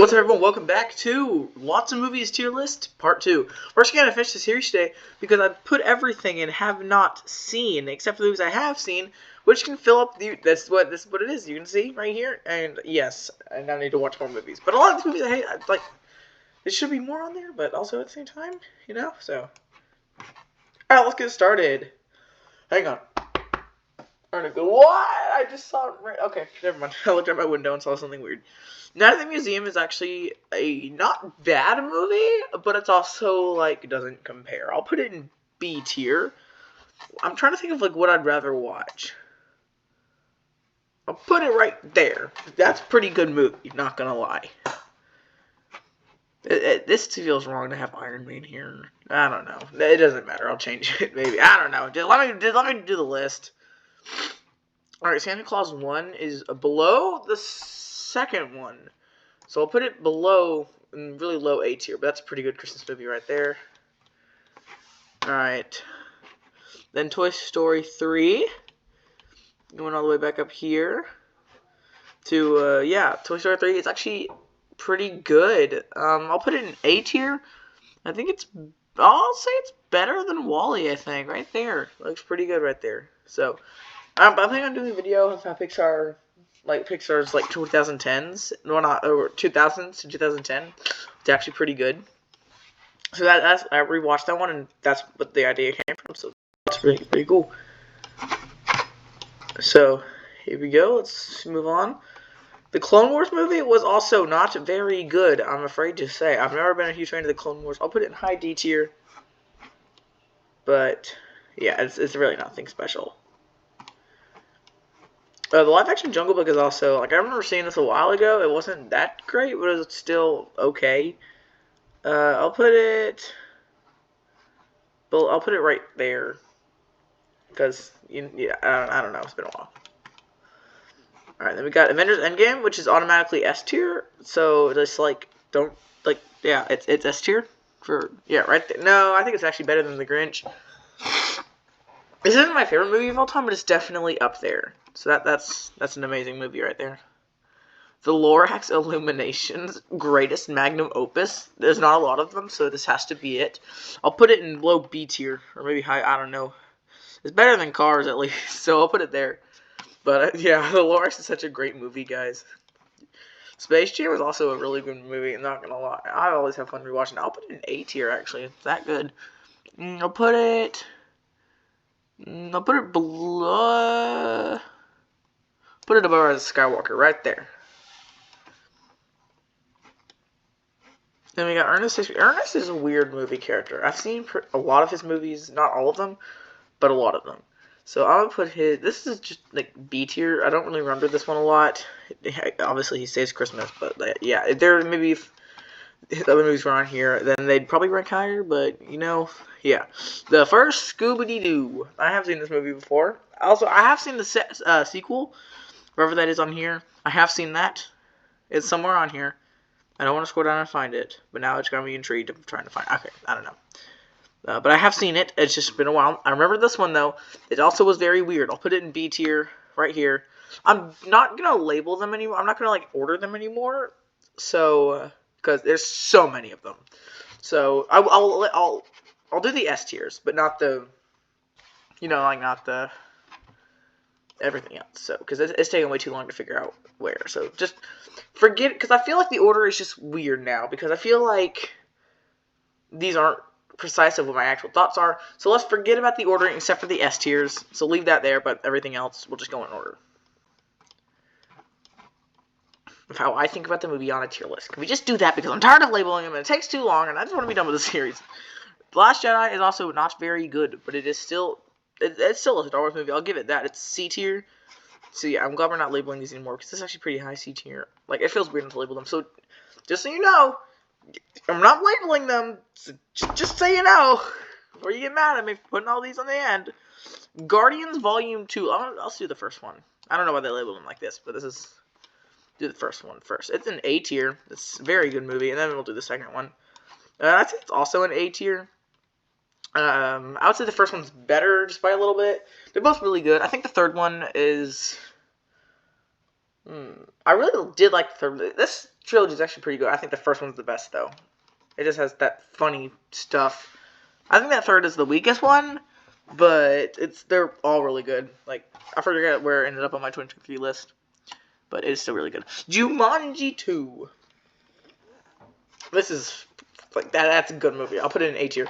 What's up, everyone? Welcome back to Lots of Movies Tier List, Part 2. We're just going to finish the series today because I've put everything in have not seen, except for the movies I have seen, which can fill up the... This is what it is. You can see right here. And yes, I now need to watch more movies. But a lot of the movies I hate, like, there should be more on there, but also at the same time, you know? So, alright, let's get started. Hang on. I'm gonna go, what? I just saw it right... Okay, never mind. I looked out my window and saw something weird. Night at the Museum is actually a not bad movie, but it's also, like, doesn't compare. I'll put it in B tier. I'm trying to think of, like, what I'd rather watch. I'll put it right there. That's a pretty good movie, not gonna lie. This feels wrong to have Iron Man here. I don't know. It doesn't matter. I'll change it, maybe. I don't know. Let me do the list. Alright, Santa Claus 1 is below the second one. So I'll put it below, in really low A tier, but that's a pretty good Christmas movie right there. Alright. Then Toy Story 3. Going all the way back up here. To, yeah, Toy Story 3 is actually pretty good. I'll put it in A tier. I think I'll say it's better than WALL-E, I think. Right there. Looks pretty good right there. So, I think I'm doing a video of how Pixar's like 2010s, well not or 2000s to 2010. It's actually pretty good. So that's I rewatched that one, and that's what the idea came from. So that's pretty cool. So here we go. Let's move on. The Clone Wars movie was also not very good, I'm afraid to say. I've never been a huge fan of the Clone Wars. I'll put it in high D tier. But yeah, it's really nothing special. The live-action Jungle Book is also, like, I remember seeing this a while ago. It wasn't that great, but it was still okay. I'll put it right there. Because, yeah, I don't know. It's been a while. Alright, then we got Avengers Endgame, which is automatically S tier. So, just, like, yeah, it's S tier. Yeah, right there. No, I think it's actually better than The Grinch. This isn't my favorite movie of all time, but it's definitely up there. So that's an amazing movie right there. The Lorax Illuminations, greatest magnum opus. There's not a lot of them, so this has to be it. I'll put it in low B tier, or maybe high, I don't know. It's better than Cars, at least, so I'll put it there. But, yeah, The Lorax is such a great movie, guys. Space Jam was also a really good movie, I'm not gonna lie. I always have fun rewatching it. I'll put it in A tier, actually. It's that good. I'll put it below... Put it above Rise of Skywalker, right there. Then we got Ernest. Ernest is a weird movie character. I've seen a lot of his movies, not all of them, but a lot of them. So I'm going to put this is just like B tier. I don't really remember this one a lot. Obviously he saves Christmas, but yeah, if there maybe if other movies were on here, then they'd probably rank higher, but you know, yeah. The first Scooby-Doo. I have seen this movie before. Also, I have seen the sequel. Wherever that is on here, I have seen that. It's somewhere on here. I don't want to scroll down and find it, but now it's got me intrigued. I'm trying to find it. Okay, I don't know. But I have seen it. It's just been a while. I remember this one, though. It also was very weird. I'll put it in B tier right here. I'm not going to label them anymore. I'm not going to, like, order them anymore. So, because there's so many of them. So, I'll do the S tiers, but not the, you know, like, not the... everything else, so because it's taking way too long to figure out where, so just forget, because I feel like the order is just weird now, because I feel like these aren't precise of what my actual thoughts are, so let's forget about the ordering except for the S tiers, so leave that there, but everything else will just go in order of how I think about the movie on a tier list. Can we just do that, because I'm tired of labeling them, and it takes too long, and I just want to be done with the series. The Last Jedi is also not very good, but it is still... It's still a Star Wars movie. I'll give it that. It's C tier. So yeah, I'm glad we're not labeling these anymore, because this is actually pretty high C tier. Like, it feels weird not to label them. So, just so you know, I'm not labeling them. So just so you know, before you get mad at me for putting all these on the end. Guardians Volume 2. I'll do the first one. I don't know why they labeled them like this, but do the first one first. It's an A tier. It's a very good movie, and then we'll do the second one. I think it's also an A tier. I would say the first one's better just by a little bit. They're both really good. I think the third one is... I really did like the third. This trilogy is actually pretty good. I think the first one's the best, though. It just has that funny stuff. I think that third is the weakest one, but they're all really good. Like, I forget where it ended up on my 2023 list, but it's still really good. Jumanji 2. This is like that's a good movie. I'll put it in A tier.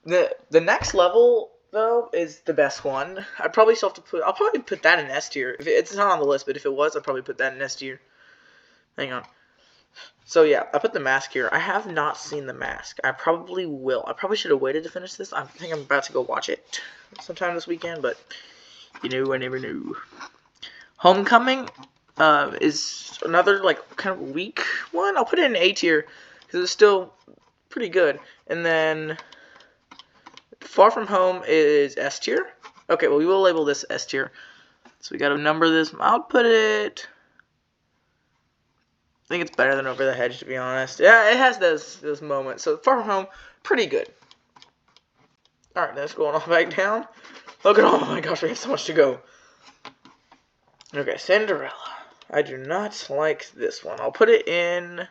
The next level though is the best one. I'd probably still have to put. I'll probably put that in S tier. If it's not on the list, but if it was, I'd probably put that in S tier. Hang on. So yeah, I put The Mask here. I have not seen The Mask. I probably will. I probably should have waited to finish this. I think I'm about to go watch it sometime this weekend, but you know, I never knew. Homecoming is another like kind of weak one. I'll put it in A tier because it's still pretty good. And then Far From Home is S tier. Okay, well we will label this S tier. So we got to number this. I'll put it. I think it's better than Over the Hedge, to be honest. Yeah, it has those moments. So Far From Home, pretty good. All right, let's go on back down. Look at oh my gosh, we have so much to go. Okay, Cinderella. I do not like this one. I'll put it in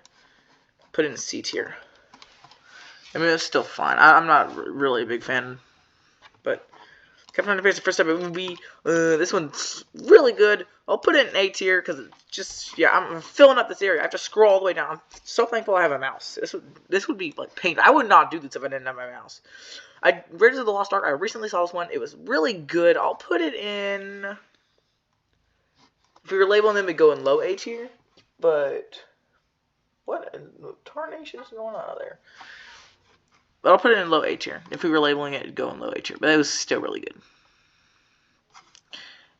C tier. I mean, it's still fine. I'm not really a big fan, but Captain Underpants, the first ever movie. This one's really good. I'll put it in A tier because it's just, yeah, I'm filling up this area. I have to scroll all the way down. I'm so thankful I have a mouse. This would be like painful. I would not do this if I didn't have my mouse. Raiders of the Lost Ark. I recently saw this one. It was really good. I'll put it in. If we were labeling them, it'd go in low A tier. But what in tarnation is going on there? But I'll put it in low A tier. If we were labeling it, it'd go in low A tier. But it was still really good.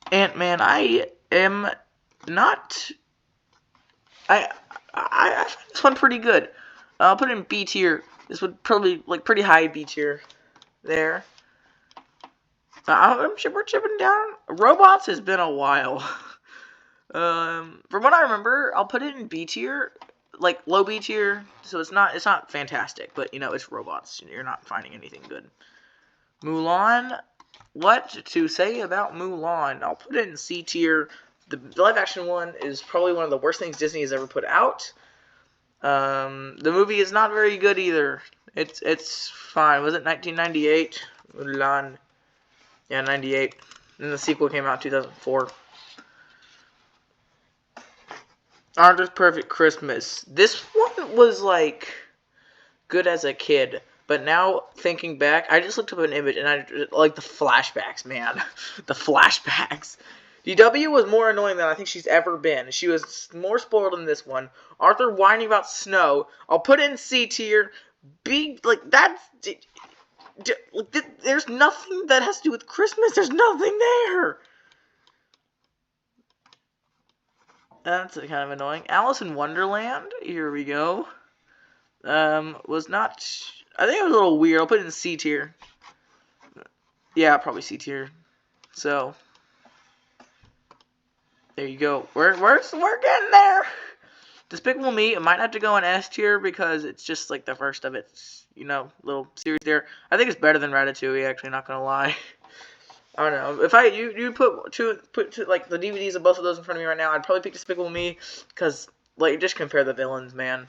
Ant-Man, I am not. I find this one pretty good. I'll put it in B tier. This would probably like pretty high B tier there. We're chipping down. Robots has been a while. From what I remember, I'll put it in B tier, like low B tier. So it's not fantastic, but you know it's robots. You're not finding anything good. Mulan. What to say about Mulan? I'll put it in C tier. The live-action one is probably one of the worst things Disney has ever put out. The movie is not very good either. It's fine. Was it 1998? Mulan. Yeah, 98. And the sequel came out in 2004. Arthur's Perfect Christmas. This one was like good as a kid. But now, thinking back, I just looked up an image, and I like the flashbacks, man. The flashbacks. DW was more annoying than I think she's ever been. She was more spoiled in this one. Arthur whining about snow. I'll put it in C tier. There's nothing that has to do with Christmas. There's nothing there. That's kind of annoying. Alice in Wonderland. Here we go. Was not. I think it was a little weird. I'll put it in C tier. Yeah, probably C tier. So there you go. We're getting there. Despicable Me, it might have to go in S tier because it's just like the first of its, little series there. I think it's better than Ratatouille, actually, not gonna lie. I don't know. If you put two like the DVDs of both of those in front of me right now, I'd probably pick Despicable Me because like just compare the villains, man.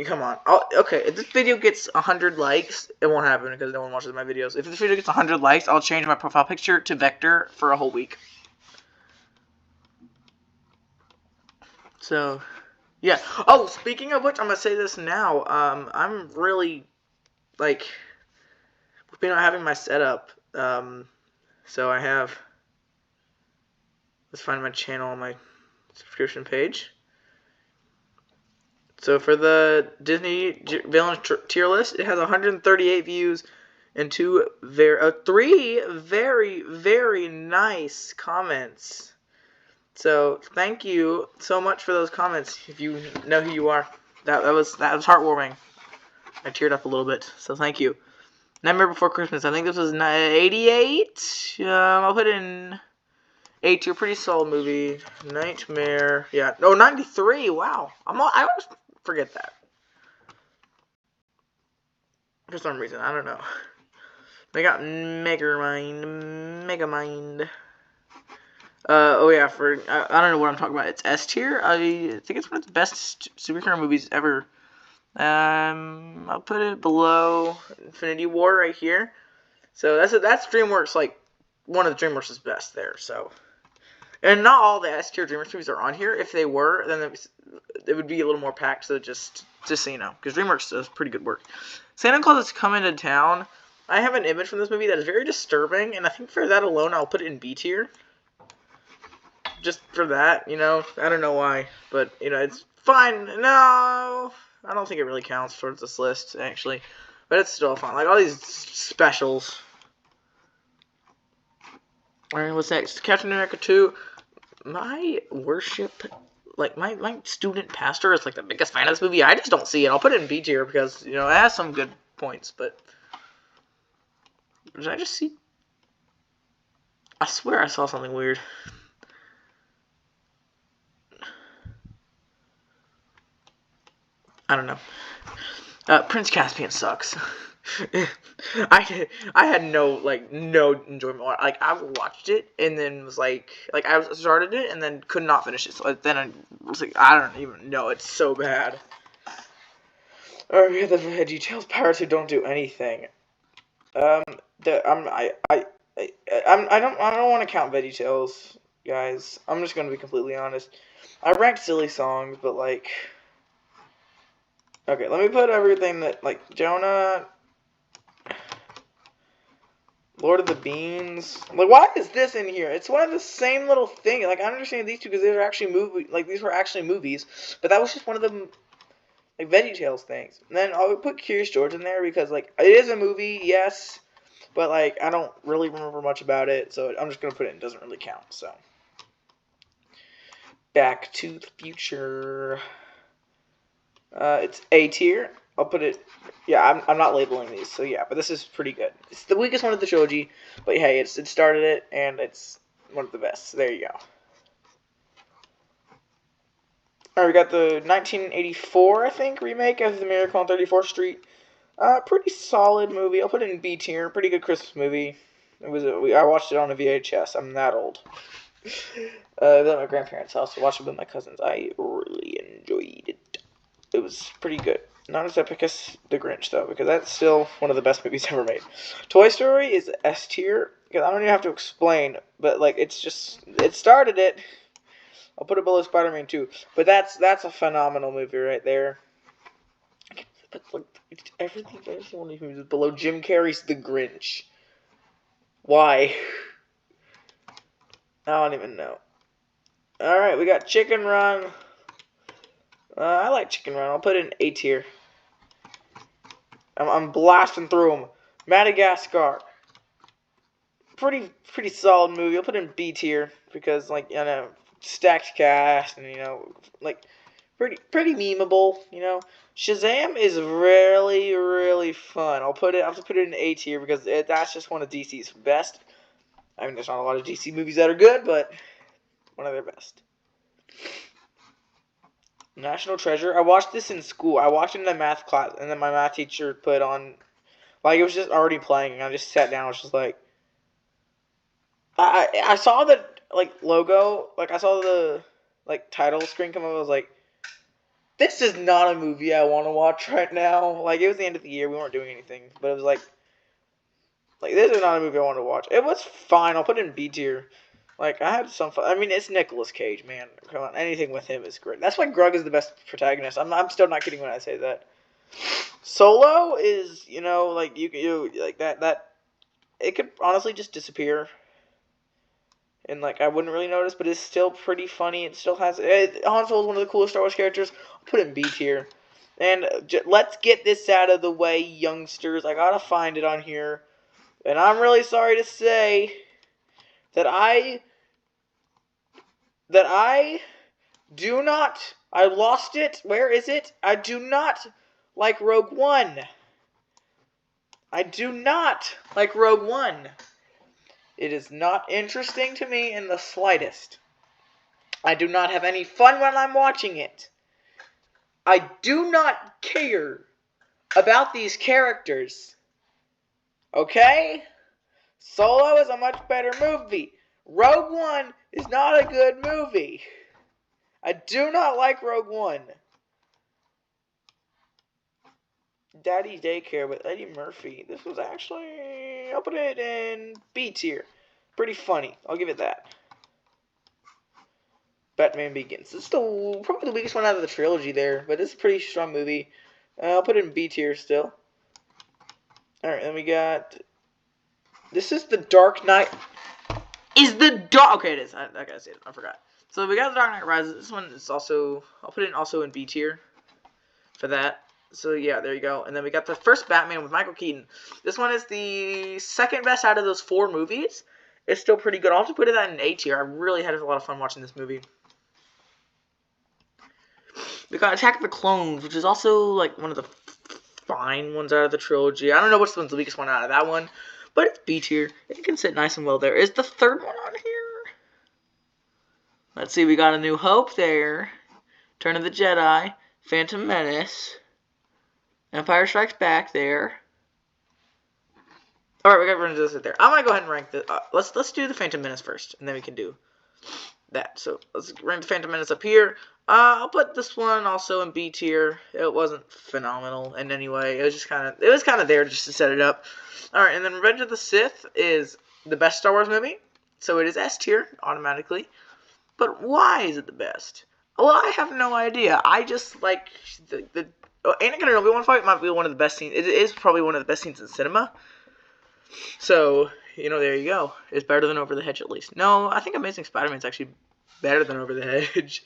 Come on. Okay, if this video gets 100 likes, it won't happen because no one watches my videos. If this video gets 100 likes, I'll change my profile picture to Vector for a whole week. So, yeah. Oh, speaking of which, I'm going to say this now. I'm really, like, not having my setup. So I have, let's find my channel on my subscription page. So for the Disney villain tier list, it has 138 views and three very, very nice comments. So thank you so much for those comments. If you know who you are, that was heartwarming. I teared up a little bit. So thank you. Nightmare Before Christmas. I think this was 88. I'll put it in A tier. Pretty solid movie. Nightmare. Yeah. No, 93. Wow. I always forget that. For some reason. I don't know. They got Megamind. Oh yeah, I don't know what I'm talking about. It's S tier. I think it's one of the best superhero movies ever. I'll put it below Infinity War right here. So that's DreamWorks, like one of the DreamWorks' best there. So, and not all the S tier DreamWorks movies are on here. If they were, then it would be a little more packed. So just so you know, because DreamWorks does pretty good work. Santa Claus is Coming to Town. I have an image from this movie that is very disturbing, and I think for that alone, I'll put it in B tier. Just for that, you know, I don't know why, but you know, it's fine. No, I don't think it really counts towards this list actually, but it's still fun. Like all these specials. All right, what's next? Captain America 2. My worship, like my student pastor is like the biggest fan of this movie. I just don't see it. I'll put it in B tier because you know it has some good points, but did I just see? I swear I saw something weird. I don't know. Prince Caspian sucks. I had no enjoyment. Like I watched it and then was like I started it and then could not finish it. So then I was like, I don't even know. It's so bad. Alright, we have the Veggie Tales pirates who don't do anything. I don't want to count Veggie Tales, guys. I'm just gonna be completely honest. I ranked silly songs, but like. Okay, let me put everything that, like, Jonah, Lord of the Beans. Like, why is this in here? It's one of the same little thing. Like, I understand these two because these were actually movies, but that was just one of the, like, VeggieTales things. And then I'll put Curious George in there because, like, it is a movie, yes, but, like, I don't really remember much about it, so I'm just going to put it in. It doesn't really count, so. Back to the Future. It's A tier. I'll put it. Yeah, I'm not labeling these, so yeah. But this is pretty good. It's the weakest one of the trilogy, but hey, it started it, and it's one of the best. So there you go. All right, we got the 1984, I think, remake of The Miracle on 34th Street. Pretty solid movie. I'll put it in B tier. Pretty good Christmas movie. I watched it on a VHS. I'm that old. At my grandparents' house. I watched it with my cousins. I really enjoyed it. It was pretty good. Not as epic as The Grinch, though, because that's still one of the best movies ever made. Toy Story is S tier, because I don't even have to explain, but, like, it started it. I'll put it below Spider-Man 2, but that's a phenomenal movie right there. But, like, everything one of these movies is below Jim Carrey's The Grinch. Why? I don't even know. Alright, we got Chicken Run. I like Chicken Run. I'll put it in A tier. I'm blasting through them. Madagascar. Pretty solid movie. I'll put it in B tier because, like, you know, stacked cast and, you know, like, pretty memeable, you know. Shazam is really fun. I'll have to put it in A tier because that's just one of DC's best. I mean, there's not a lot of DC movies that are good, but one of their best. National Treasure. I watched this in school. I watched it in a math class, and then my math teacher put on, like, it was just already playing, and I just sat down. I was just like, I saw the, like, logo, like, I saw the, like, title screen come up. I was like, this is not a movie I want to watch right now. Like, it was the end of the year. We weren't doing anything, but it was like, this is not a movie I want to watch. It was fine. I'll put it in B tier. Like, I had some fun. I mean, it's Nicolas Cage, man. Come on, anything with him is great. That's why Grug is the best protagonist. I'm still not kidding when I say that. Solo is, you know, like, you like, that, it could honestly just disappear. And, like, I wouldn't really notice, but it's still pretty funny. It still has, Han Solo is one of the coolest Star Wars characters. I'll put it in B tier. And let's get this out of the way, youngsters. I gotta find it on here. And I'm really sorry to say that I do not, I lost it. Where is it? I do not like Rogue One. I do not like Rogue One. It is not interesting to me in the slightest. I do not have any fun when I'm watching it. I do not care about these characters. Okay? Solo is a much better movie. Rogue One is not a good movie. I do not like Rogue One. Daddy Daycare with Eddie Murphy. This was actually, I'll put it in B tier. Pretty funny. I'll give it that. Batman Begins. It's probably the weakest one out of the trilogy there, but it's a pretty strong movie. I'll put it in B tier still. Alright, then we got... This is The Dark Knight. Okay, it is. I gotta say it. I forgot. So we got The Dark Knight Rises. This one is also... I'll put it also in B tier for that. So yeah, there you go. And then we got the first Batman with Michael Keaton. This one is the second best out of those 4 movies. It's still pretty good. I'll have to put it in A tier. I really had a lot of fun watching this movie. We got Attack of the Clones, which is also like one of the fine ones out of the trilogy. I don't know which one's the weakest one out of that one, but it's B tier. It can sit nice and well there. Is the third one on here? Let's see. We got A New Hope there. Turn of the Jedi. Phantom Menace. Empire Strikes Back there. Alright, we got to this there. I'm going to go ahead and rank the... let's do the Phantom Menace first, and then we can do that. So, let's rank the Phantom Menace up here. I'll put this one also in B tier. It wasn't phenomenal in any way. It was just kind of there just to set it up. Alright, and then Revenge of the Sith is the best Star Wars movie. So, it is S tier, automatically. But why is it the best? Well, I have no idea. I just like the Anakin and Obi-Wan fight might be one of the best scenes. It is probably one of the best scenes in cinema. So, you know, there you go. It's better than Over the Hedge, at least. No, I think Amazing Spider-Man is actually better than Over the Hedge.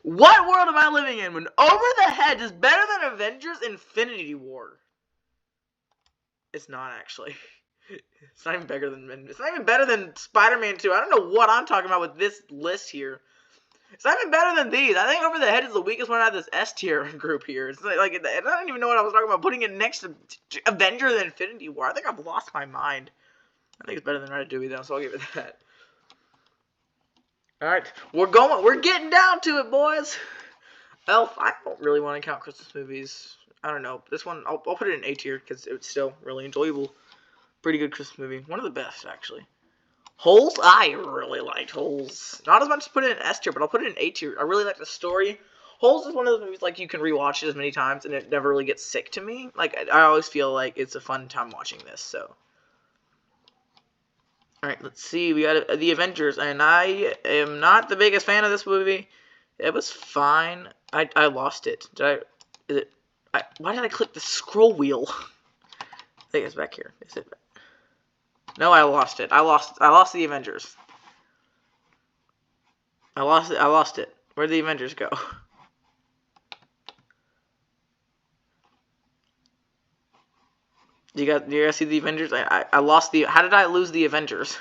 What world am I living in when Over the Hedge is better than Avengers Infinity War? It's not, actually. It's not even better than Spider-Man 2. I don't know what I'm talking about with this list here. It's not even better than these. I think Over the Hedge is the weakest one out of this S tier group here. It's like I don't even know what I was talking about. Putting it next to Avengers Infinity War. I think I've lost my mind. I think it's better than Ratatouille though, so I'll give it that. Alright, we're getting down to it, boys. Elf, I don't really want to count Christmas movies. I don't know. This one, I'll put it in A tier because it's still really enjoyable. Pretty good Christmas movie. One of the best, actually. Holes? I really liked Holes. Not as much as put it in S tier, but I'll put it in A tier. I really like the story. Holes is one of those movies, like, you can rewatch it as many times, and it never really gets sick to me. Like, I always feel like it's a fun time watching this, so. Alright, let's see. We got The Avengers, and I am not the biggest fan of this movie. It was fine. I lost it. Why did I click the scroll wheel? I think it's back here. Is it back? No, I lost it. I lost The Avengers. I lost it. Where'd the Avengers go? Do you guys see the Avengers? I lost the... How did I lose the Avengers?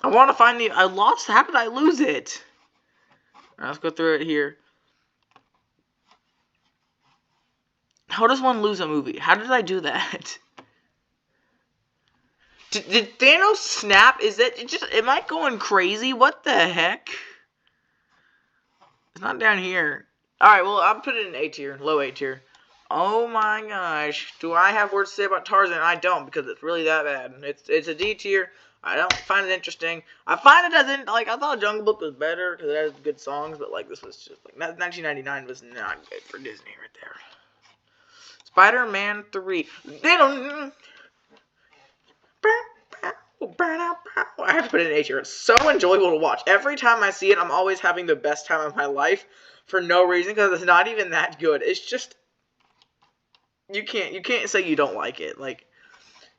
I want to find the... I lost... How did I lose it? Alright, let's go through it here. How does one lose a movie? How did I do that? Did Thanos snap? Is it just... Am I going crazy? What the heck? It's not down here. Alright, well, I'll put it in A tier. Low A tier. Oh my gosh. Do I have words to say about Tarzan? I don't, because it's really that bad. It's a D tier. I don't find it interesting. I find it doesn't... Like, I thought Jungle Book was better, because it has good songs, but, like, this was just... Like, 1999 was not good for Disney right there. Spider-Man 3. They don't... I have to put it in A tier. It's so enjoyable to watch. Every time I see it, I'm always having the best time of my life for no reason, because it's not even that good. It's just... You can't say you don't like it. Like,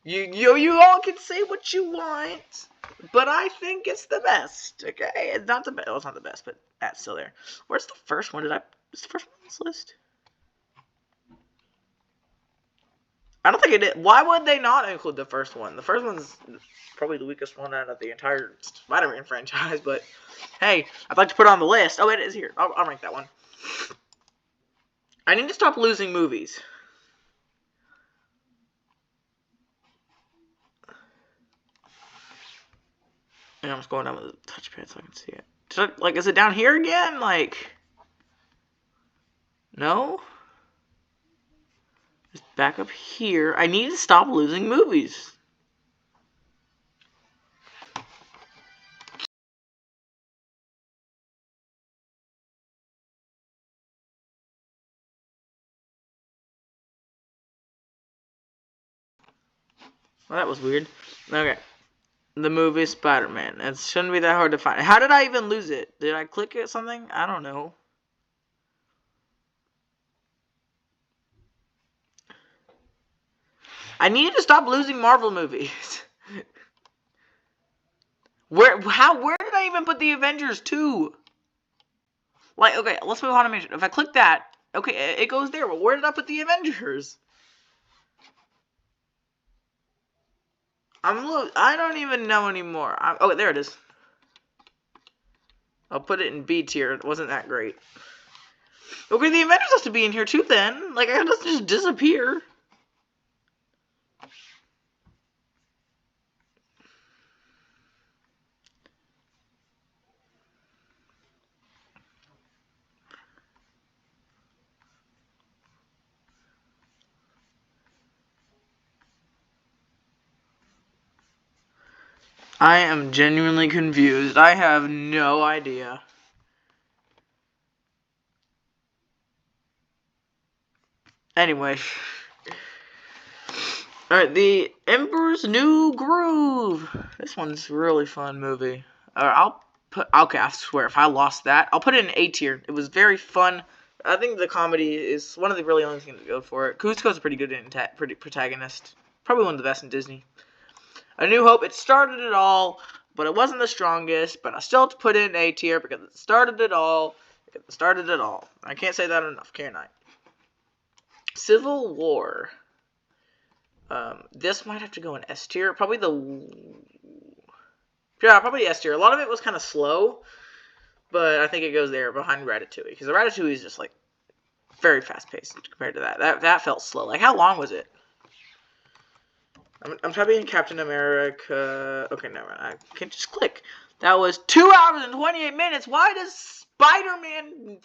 you all can say what you want, but I think it's the best. Okay? It's not the best. Well, it's not the best, but that's still there. Where's the first one? Is the first one on this list? I don't think it did. Why would they not include the first one? The first one's probably the weakest one out of the entire Spider-Man franchise, but hey, I'd like to put it on the list. Oh, it is here. I'll rank that one. I need to stop losing movies. And I'm just going down with the touchpad so I can see it. Like, is it down here again? Like, no? Let's back up here. I need to stop losing movies. Well, that was weird. Okay. The movie Spider-Man. It shouldn't be that hard to find. How did I even lose it? Did I click it something? I don't know. I need to stop losing Marvel movies. Where did I even put the Avengers 2? Like, okay, let's move on to mention. If I click that, okay, it goes there. But where did I put the Avengers? I don't even know anymore. Oh, there it is. I'll put it in B tier. It wasn't that great. Okay, the Avengers has to be in here too then. Like, it doesn't just disappear. I am genuinely confused. I have no idea. Anyway. Alright, The Emperor's New Groove. This one's a really fun movie. Okay, I swear, if I lost that, I'll put it in A tier. It was very fun. I think the comedy is one of the really only things to go for it. Kuzco's a pretty good protagonist. Probably one of the best in Disney. A New Hope, it started it all, but it wasn't the strongest, but I still have to put it in A tier because it started it all. I can't say that enough, can I? Civil War. This might have to go in S tier. Probably S tier. A lot of it was kind of slow, but I think it goes there behind Ratatouille. Because the Ratatouille is just, like, very fast-paced compared to that. That felt slow. Like, how long was it? I'm typing in Captain America. Okay, never mind. I can just click. That was 2 hours and 28 minutes. Why does Spider-Man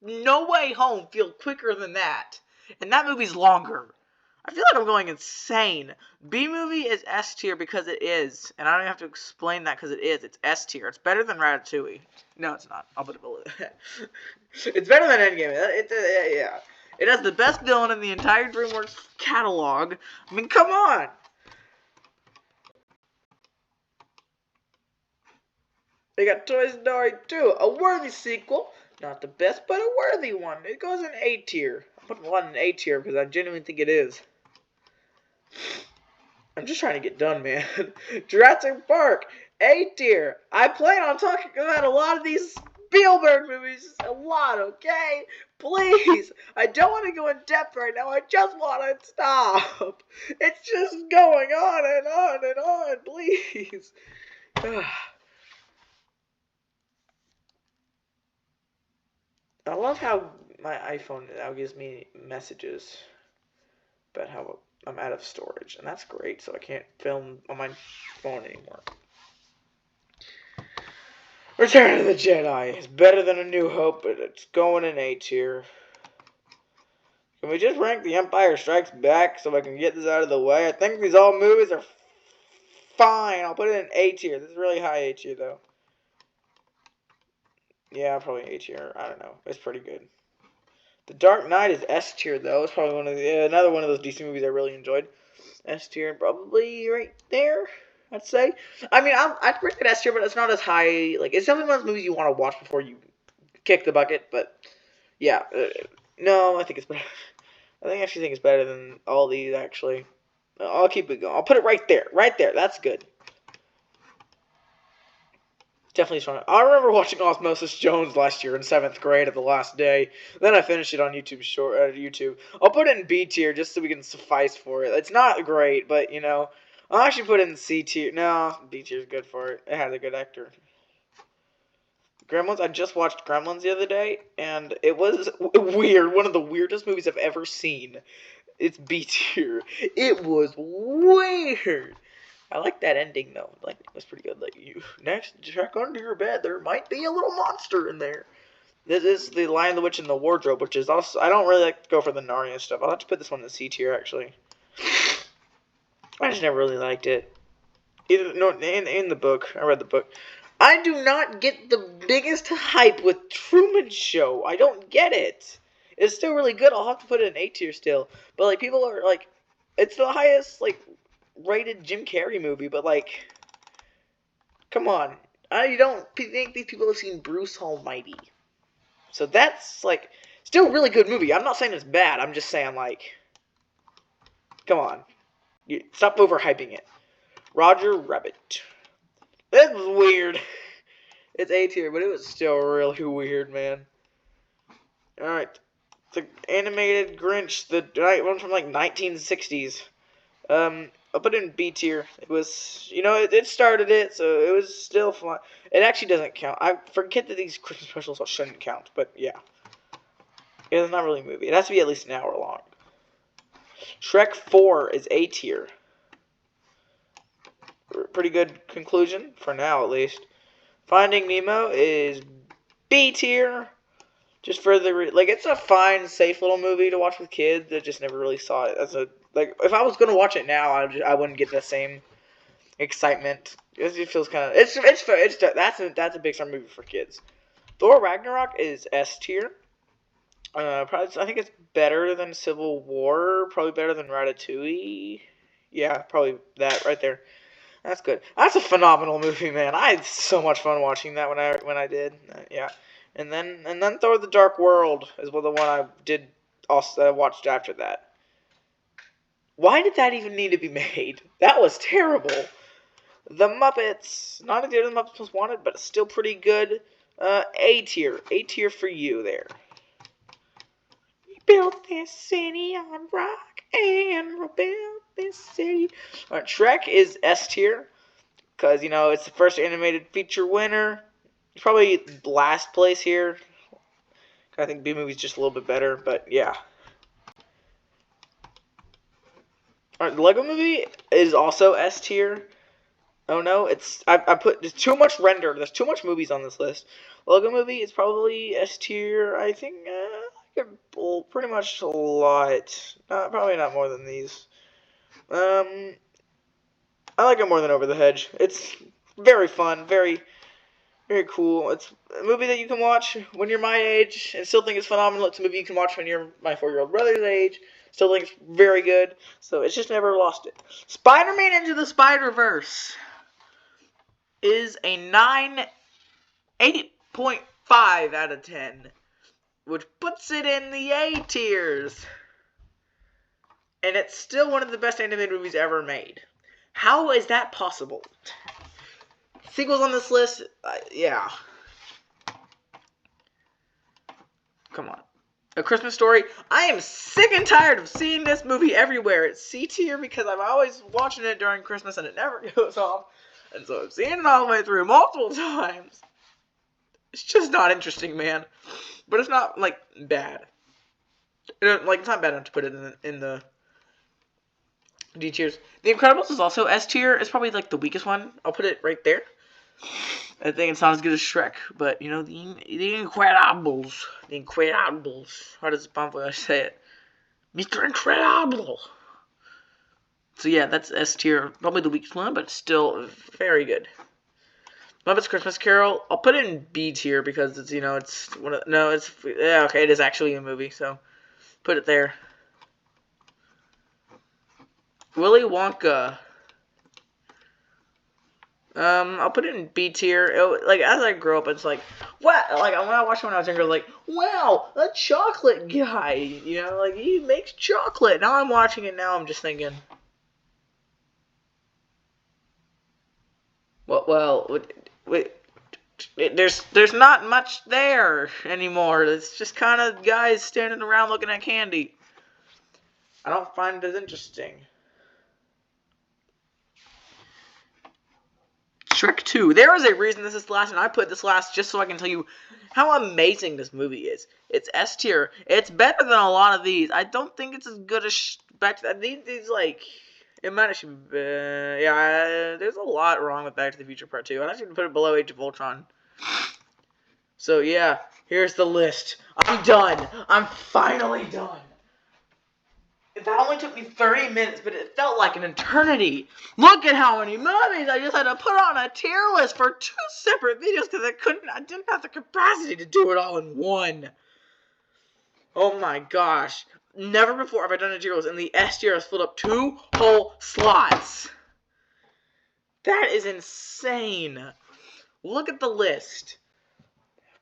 No Way Home feel quicker than that? And that movie's longer. I feel like I'm going insane. B-movie is S tier because it is. And I don't even have to explain that because it is. It's S tier. It's better than Ratatouille. No, it's not. I'll put it below that. It's better than Endgame. Yeah. It has the best villain in the entire DreamWorks catalog. I mean, come on. They got Toy Story 2, a worthy sequel. Not the best, but a worthy one. It goes in A tier. I'm putting one in A tier because I genuinely think it is. I'm just trying to get done, man. Jurassic Park, A tier. I plan on talking about a lot of these Spielberg movies. A lot, okay? Please. I don't want to go in depth right now. I just want to stop. It's just going on and on and on. Please. I love how my iPhone now gives me messages about how I'm out of storage, and that's great, so I can't film on my phone anymore. Return of the Jedi is better than A New Hope, but it's going in A tier. Can we just rank The Empire Strikes Back so I can get this out of the way? I think these all movies are fine. I'll put it in A tier. This is really high A tier, though. Yeah, probably A tier. I don't know. It's pretty good. The Dark Knight is S tier, though. It's probably another one of those DC movies I really enjoyed. S tier, probably right there, I'd say. I mean, I'd rank it S tier, but it's not as high. Like, it's definitely one of those movies you want to watch before you kick the bucket. But yeah, no, I think it's better. I actually think it's better than all these. Actually, I'll keep it going. I'll put it right there. Right there. That's good. Definitely strong. I remember watching Osmosis Jones last year in 7th grade at the last day. Then I finished it on YouTube. I'll put it in B tier just so we can suffice for it. It's not great, but, you know, I'll actually put it in C tier. No, B tier is good for it. It has a good actor. Gremlins, I just watched Gremlins the other day, and it was weird. One of the weirdest movies I've ever seen. It's B tier. It was weird. I like that ending, though. Like, it was pretty good. Like, you next, check under your bed. There might be a little monster in there. This is The Lion, the Witch, and the Wardrobe, which is also... I don't really like to go for the Narnia stuff. I'll have to put this one in the C tier, actually. I just never really liked it. In the book. I read the book. I do not get the biggest hype with Truman Show. I don't get it. It's still really good. I'll have to put it in A tier still. But, like, people are, like... It's the highest, like, rated Jim Carrey movie, but, like... Come on. I don't think these people have seen Bruce Almighty. So that's, like... Still a really good movie. I'm not saying it's bad. I'm just saying, like... Come on. Stop overhyping it. Roger Rabbit. That was weird. It's A tier, but it was still really weird, man. Alright. The animated Grinch, the one from like 1960s. I'll put it in B tier. It was, it started it, so it was still fun. It actually doesn't count. I forget that these Christmas specials shouldn't count, but yeah. It's not really a movie. It has to be at least an hour long. Shrek 4 is A tier. Pretty good conclusion, for now at least. Finding Nemo is B tier. Just for the it's a fine, safe little movie to watch with kids. I just never really saw it as a if I was gonna watch it now, I wouldn't get the same excitement. It feels kind of that's a big star movie for kids. Thor Ragnarok is S tier. Probably I think it's better than Civil War. Probably better than Ratatouille. Yeah, probably that right there. That's good. That's a phenomenal movie, man. I had so much fun watching that when I did. Yeah. And then Thor: The Dark World is the one I did also watched after that. Why did that even need to be made? That was terrible. The Muppets, not as good as the Muppets Most Wanted, but still pretty good. A tier for you there. We built this city on rock and rebuilt this city. Alright, Shrek is S tier because it's the first animated feature winner. It's probably last place here. I think B-Movie's just a little bit better, but yeah. Alright, the Lego Movie is also S tier. Oh no, there's too much render. There's too much movies on this list. Lego Movie is probably S tier. I think pretty much a lot. Probably not more than these. I like it more than Over the Hedge. It's very fun, very cool. It's a movie that you can watch when you're my age and still think it's phenomenal. It's a movie you can watch when you're my 4-year-old brother's age. Still think it's very good. So it's just never lost it. Spider-Man Into the Spider-Verse is a 8.5 out of 10. Which puts it in the A tiers. And it's still one of the best animated movies ever made. How is that possible? Sequels on this list, yeah. Come on. A Christmas Story. I am sick and tired of seeing this movie everywhere. It's C tier because I'm always watching it during Christmas and it never goes off. And so I've seen it all the way through multiple times. It's just not interesting, man. But it's not, bad. It's not bad enough to put it in the D tiers. The Incredibles is also S tier. It's probably, the weakest one. I'll put it right there. I think it's not as good as Shrek, but, the Incredibles. The Incredibles. How does Bonfire say it? Mr. Incredible. So, yeah, that's S tier. Probably the weakest one, but still very good. Muppets Christmas Carol, I'll put it in B tier because it's, it's one of, no, it's, yeah, okay, it is actually a movie, so put it there. Willy Wonka, I'll put it in B tier. As I grow up, it's what? When I watched it when I was younger, wow, a chocolate guy, he makes chocolate. Now I'm watching it now, I'm just thinking, there's not much there anymore. It's just kind of guys standing around looking at candy. I don't find it as interesting. Shrek 2. There is a reason this is last, and I put this last just so I can tell you how amazing this movie is. It's S tier. It's better than a lot of these. I don't think it's as good as Back to the... These it might actually... there's a lot wrong with Back to the Future Part 2. I'd actually put it below Age of Ultron. So yeah, here's the list. I'm done. I'm finally done. That only took me 30 minutes, but it felt like an eternity. Look at how many movies I just had to put on a tier list for 2 separate videos because I didn't have the capacity to do it all in one. Oh my gosh. Never before have I done a tier list, and the S tier has filled up 2 whole slots. That is insane. Look at the list.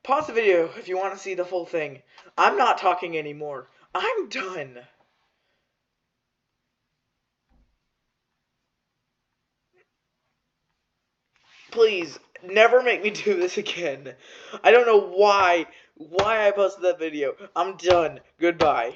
Pause the video if you want to see the full thing. I'm not talking anymore. I'm done. Please, never make me do this again. I don't know why I posted that video. I'm done. Goodbye.